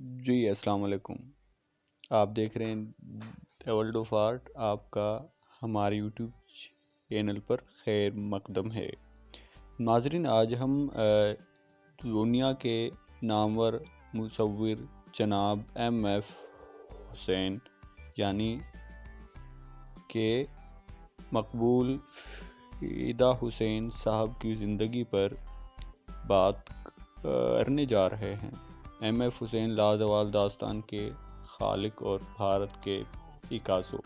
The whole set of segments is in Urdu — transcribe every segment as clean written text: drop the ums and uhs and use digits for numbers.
جی السلام علیکم۔ آپ دیکھ رہے ہیں دی ورلڈ آف آرٹ۔ آپ کا ہمارے یوٹیوب چینل پر خیر مقدم ہے۔ ناظرین، آج ہم دنیا کے نامور مصور جناب M.F. حسین یعنی کہ مقبول فیدا حسین صاحب کی زندگی پر بات کرنے جا رہے ہیں۔ M.F. حسین لازوال داستان کے خالق اور بھارت کے پیکاسو۔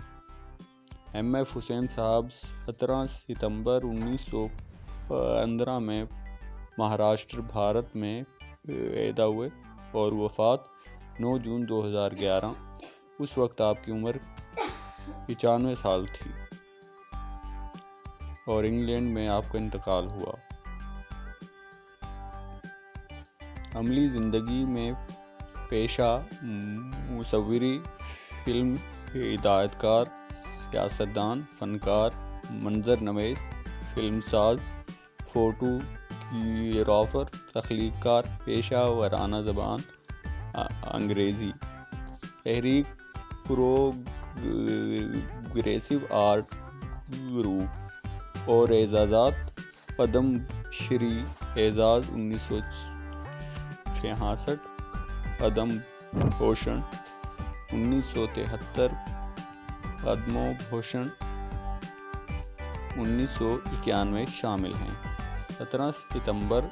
M.F. حسین صاحب 17 ستمبر 1915 میں مہاراشٹر، بھارت میں پیدا ہوئے اور وفات 9 جون 2011۔ اس وقت آپ کی عمر 95 سال تھی اور انگلینڈ میں آپ کا انتقال ہوا۔ عملی زندگی میں پیشہ مصوری، فلم ہدایت کار، سیاستدان، فنکار، منظر نویس، فلم ساز، فوٹو گرافر، تخلیق کار، پیشہ ورانہ زبان انگریزی، تحریک پروگریسو آرٹ گروپ اور اعزازات: پدم شری اعزاز 1966، پدم بھوشن 1973، پدم بھوشن 1991 شامل ہیں۔ 17 ستمبر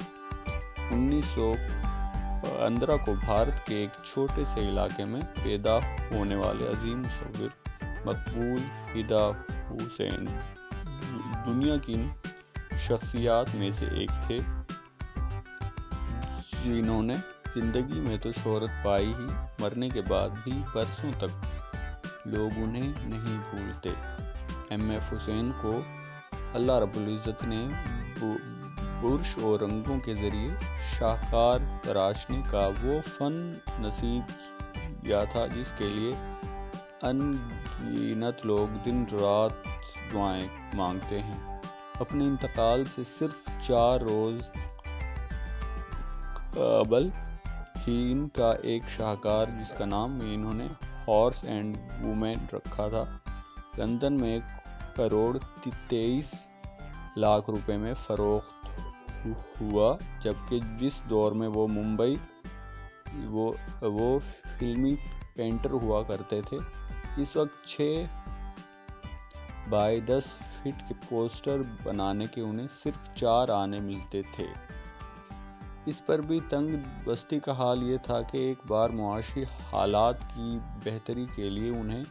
1915 کو بھارت کے ایک چھوٹے سے علاقے میں پیدا ہونے والے عظیم مصور مقبول فیدا حسین دنیا کی ان شخصیات میں سے ایک تھے جنہوں نے زندگی میں تو شہرت پائی ہی، مرنے کے بعد بھی برسوں تک لوگ انہیں نہیں بھولتے۔ M.F. حسین کو اللہ رب العزت نے برش اور رنگوں کے ذریعے شاہکار تراشنے کا وہ فن نصیب کیا تھا جس کے لیے ان گنت لوگ دن رات دعائیں مانگتے ہیں۔ اپنے انتقال سے صرف 4 روز قبل ہی ان کا ایک شاہکار جس کا نام انہوں نے ہارس اینڈ وومن رکھا تھا، لندن میں 1,23,00,000 روپے میں فروخت ہوا، جبکہ جس دور میں وہ ممبئی وہ فلمی پینٹر ہوا کرتے تھے، اس وقت 6 بائی 10 فٹ کے پوسٹر بنانے کے انہیں صرف 4 آنے ملتے تھے۔ اس پر بھی تنگ بستی کا حال یہ تھا کہ ایک بار معاشی حالات کی بہتری کے لیے انہیں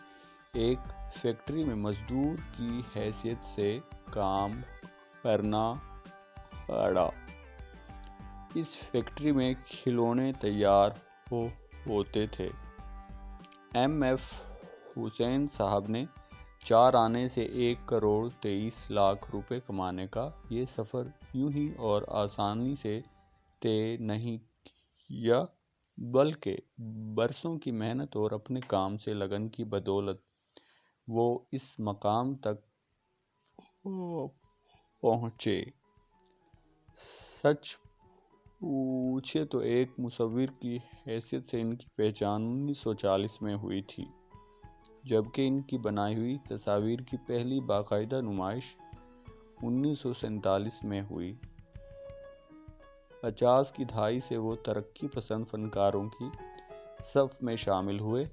ایک فیکٹری میں مزدور کی حیثیت سے کام کرنا پڑا۔ اس فیکٹری میں کھلونے تیار ہوتے تھے۔ M.F. حسین صاحب نے 4 آنے سے 1,23,00,000 روپے کمانے کا یہ سفر یوں ہی اور آسانی سے طے نہیں کیا، بلکہ برسوں کی محنت اور اپنے کام سے لگن کی بدولت وہ اس مقام تک پہنچے۔ سچ پوچھے تو ایک مصور کی حیثیت سے ان کی پہچان 1940 میں ہوئی تھی، جبکہ ان کی بنائی ہوئی تصاویر کی پہلی باقاعدہ نمائش 1947 میں ہوئی۔ 50 کی دہائی سے وہ ترقی پسند فنکاروں کی صف میں شامل ہوئے۔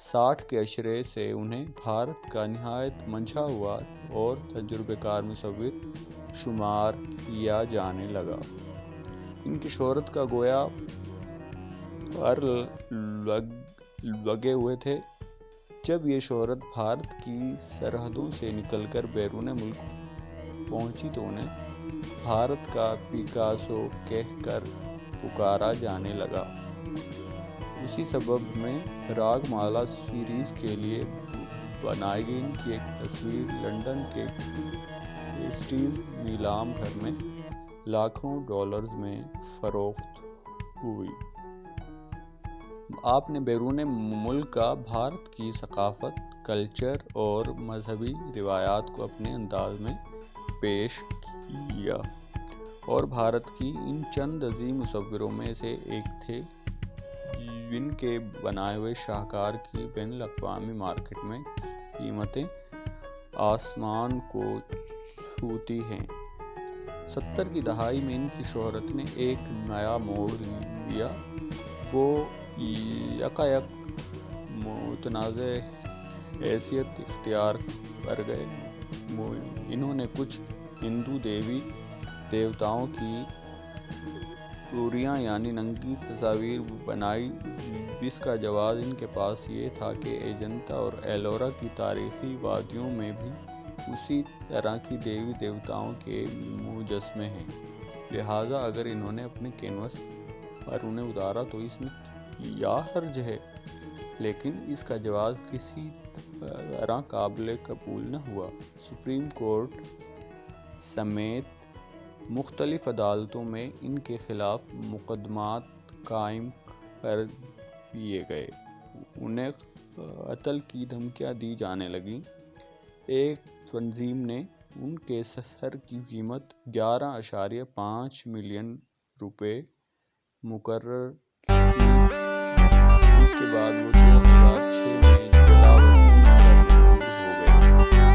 60 کے عشرے سے انہیں بھارت کا نہایت منجھا ہوا اور تجربہ کار مصور شمار کیا جانے لگا۔ ان کی شہرت کا گویا پر لگے ہوئے تھے۔ جب یہ شہرت بھارت کی سرحدوں سے نکل کر بیرون ملک پہنچی تو انہیں بھارت کا پیکاسو کہہ کر پکارا جانے لگا۔ اسی سبب میں راگ مالا سیریز کے لیے بنائی گئی ان کی ایک تصویر لندن کے کرسٹیز نیلام گھر میں لاکھوں ڈالرز میں فروخت ہوئی۔ آپ نے بیرون ملک کا بھارت کی ثقافت، کلچر اور مذہبی روایات کو اپنے انداز میں پیش کیا اور بھارت کی ان چند عظیم مصوروں میں سے ایک تھے جن کے بنائے ہوئے شاہکار کی بین الاقوامی مارکیٹ میں قیمتیں آسمان کو چھوتی ہیں۔ 70 کی دہائی میں ان کی شہرت نے ایک نیا موڑ لیا، وہ یکایک متنازع حیثیت اختیار کر گئے۔ انہوں نے کچھ ہندو دیوی دیوتاؤں کی حوریاں یعنی ننگی تصاویر بنائی، جس کا جواز ان کے پاس یہ تھا کہ اجنتا اور ایلورا کی تاریخی وادیوں میں بھی اسی طرح کی دیوی دیوتاؤں کے مجسمے ہیں، لہٰذا اگر انہوں نے اپنے کینوس پر انہیں اتارا تو اس میں کیا حرج ہے؟ لیکن اس کا جواز کسی طرح قابل قبول نہ ہوا۔ سپریم کورٹ سمیت مختلف عدالتوں میں ان کے خلاف مقدمات قائم کر دیے گئے، انہیں قتل کی دھمکیاں دی جانے لگیں۔ ایک تنظیم نے ان کے سر کی قیمت 11.5 ملین روپے مقرر کی، جس کے بعد وہ 2006 میں جلا وطنی پر مجبور ہو گئے۔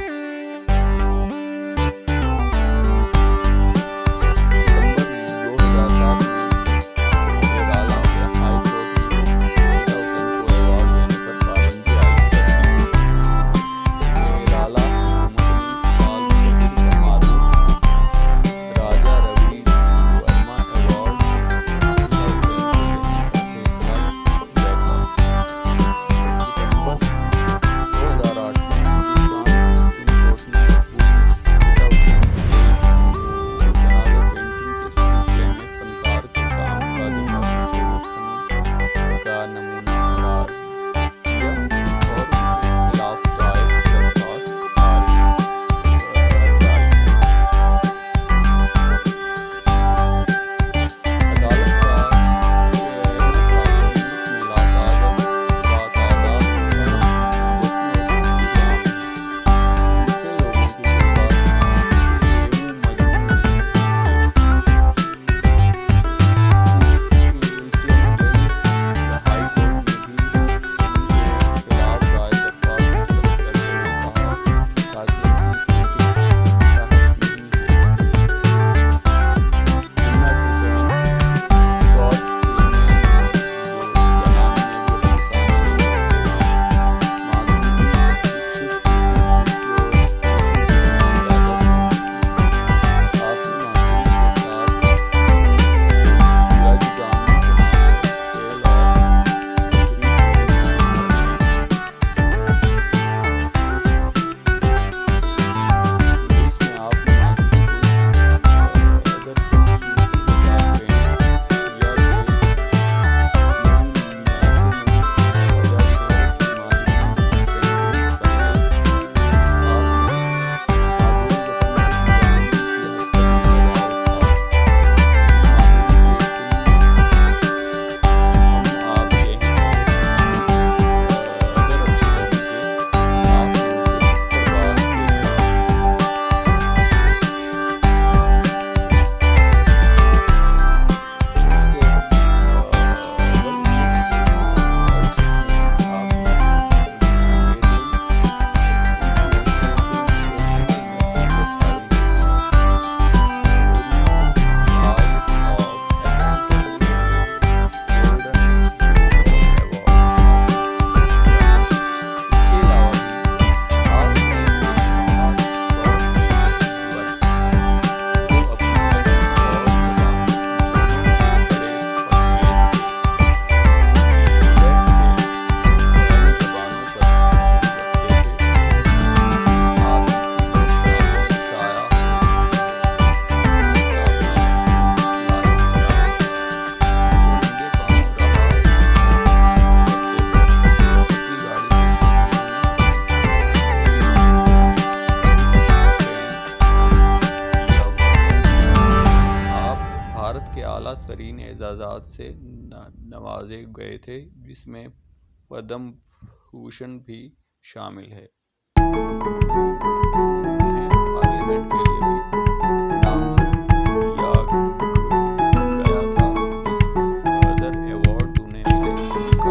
ترین اعزازات سے نوازے گئے تھے، جس میں پدم بھوشن بھی شامل ہے۔ پارلیمنٹ کے لیے بھی نامزد کیا گیا تھا۔ اس قدر ایوارڈ انہیں ملے، ان کا